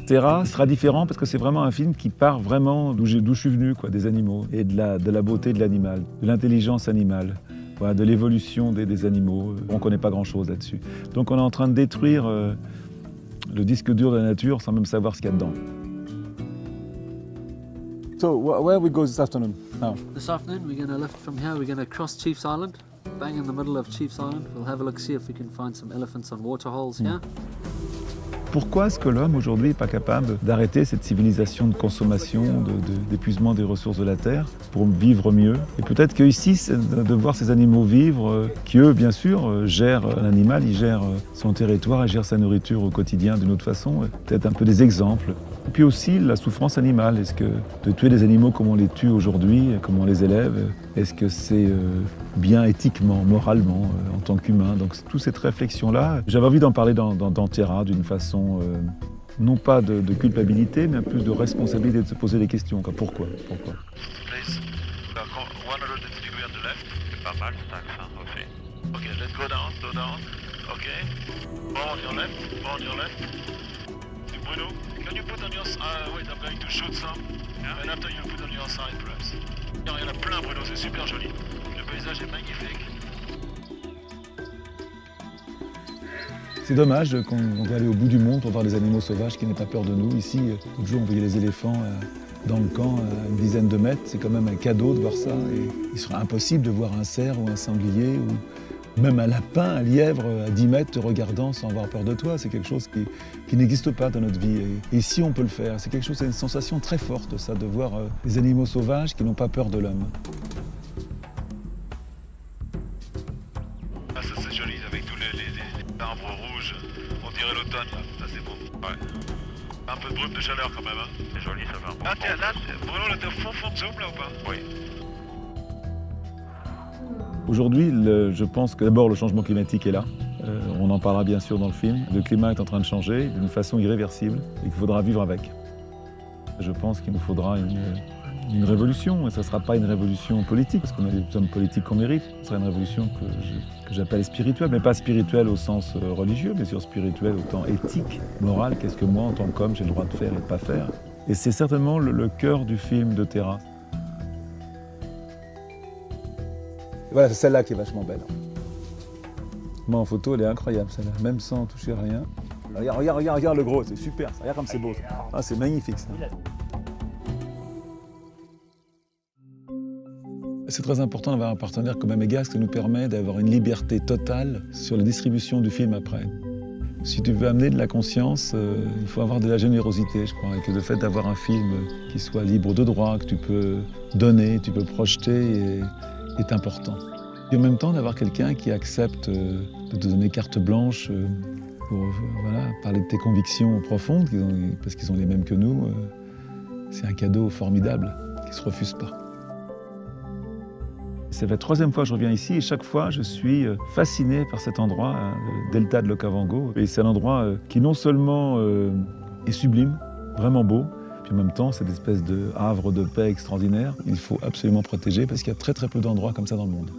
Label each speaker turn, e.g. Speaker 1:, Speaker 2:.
Speaker 1: Terra sera différent parce que c'est vraiment un film qui part vraiment d'où je suis venu, quoi, des animaux et de la beauté de l'animal, de l'intelligence animale, voilà, de l'évolution des animaux. On ne connaît pas grand-chose là-dessus. Donc on est en train de détruire le disque dur de la nature sans même savoir ce qu'il y a dedans. So, where we go this afternoon now?
Speaker 2: This afternoon we're going to lift from here, we're going to cross Chief's Island, bang in the middle of Chief's Island. We'll have a look, see if we can find some elephants on waterholes here.
Speaker 1: Pourquoi est-ce que l'homme aujourd'hui n'est pas capable d'arrêter cette civilisation de consommation, d'épuisement des ressources de la Terre pour vivre mieux? Et peut-être qu'ici, c'est de voir ces animaux vivre, qui eux, bien sûr, gèrent l'animal, ils gèrent son territoire, ils gèrent sa nourriture au quotidien d'une autre façon, peut-être un peu des exemples. Et puis aussi la souffrance animale, est-ce que de tuer des animaux comme on les tue aujourd'hui, comme on les élève, est-ce que c'est bien éthiquement, moralement, en tant qu'humain? Donc toutes ces réflexions-là, j'avais envie d'en parler dans Terra d'une façon, non pas de culpabilité, mais plus de responsabilité, de se poser des questions. Pourquoi?
Speaker 3: Please. 180 degrés on the left. C'est pas mal, ça, ok. Ok, let's go down. Ok. More on your left. Bruno, can you put on your side? Wait, I'm going to shoot some. Yeah. And after you put on your side, perhaps. Il y en a plein, Bruno, c'est super joli. Le paysage est magnifique.
Speaker 1: C'est dommage qu'on doit aller au bout du monde pour voir des animaux sauvages qui n'aient pas peur de nous. Ici, l'autre jour, on voyait les éléphants dans le camp à une dizaine de mètres. C'est quand même un cadeau de voir ça. Et il serait impossible de voir un cerf ou un sanglier ou même un lapin, un lièvre à 10 mètres te regardant sans avoir peur de toi. C'est quelque chose qui n'existe pas dans notre vie. Et ici, on peut le faire. C'est quelque chose, c'est une sensation très forte, ça, de voir des animaux sauvages qui n'ont pas peur de l'homme.
Speaker 3: Ah, ça c'est joli, avec tous les arbres rouges. On dirait l'automne, là. Ça c'est beau. Ouais. Un peu de brume de chaleur quand même, hein. C'est joli, ça fait un bon. Ah tiens, là, Bruno, là, t'es au fond de zoom, là, ou pas? Oui. Aujourd'hui, je pense que d'abord le changement climatique est là. On en parlera bien sûr dans le film. Le climat est en train de changer d'une façon irréversible et qu'il faudra vivre avec. Je pense qu'il nous faudra une révolution, et ça ne sera pas une révolution politique, parce qu'on a les hommes politiques qu'on mérite. Ce sera une révolution que j'appelle spirituelle, mais pas spirituelle au sens religieux, mais sur spirituelle au temps éthique, moral. Qu'est-ce que moi, en tant qu'homme, j'ai le droit de faire et de ne pas faire? Et c'est certainement le cœur du film de Terra. Voilà, c'est celle-là qui est vachement belle. Moi, en photo, elle est incroyable, celle-là, même sans toucher à rien. Regarde le gros, c'est super, ça. Regarde comme c'est beau. Ah, c'est magnifique, ça. C'est très important d'avoir un partenaire comme Amégas qui nous permet d'avoir une liberté totale sur la distribution du film après. Si tu veux amener de la conscience, il faut avoir de la générosité, je crois, et que le fait d'avoir un film qui soit libre de droit, que tu peux donner, tu peux projeter, est important. Et en même temps, d'avoir quelqu'un qui accepte de te donner carte blanche pour parler de tes convictions profondes, parce qu'ils ont les mêmes que nous, c'est un cadeau formidable qui ne se refuse pas. C'est la 3e fois que je reviens ici et chaque fois je suis fasciné par cet endroit, le delta de l'Okavango. Et c'est un endroit qui non seulement est sublime, vraiment beau, puis en même temps c'est une espèce de havre de paix extraordinaire. Il faut absolument protéger parce qu'il y a très peu d'endroits comme ça dans le monde.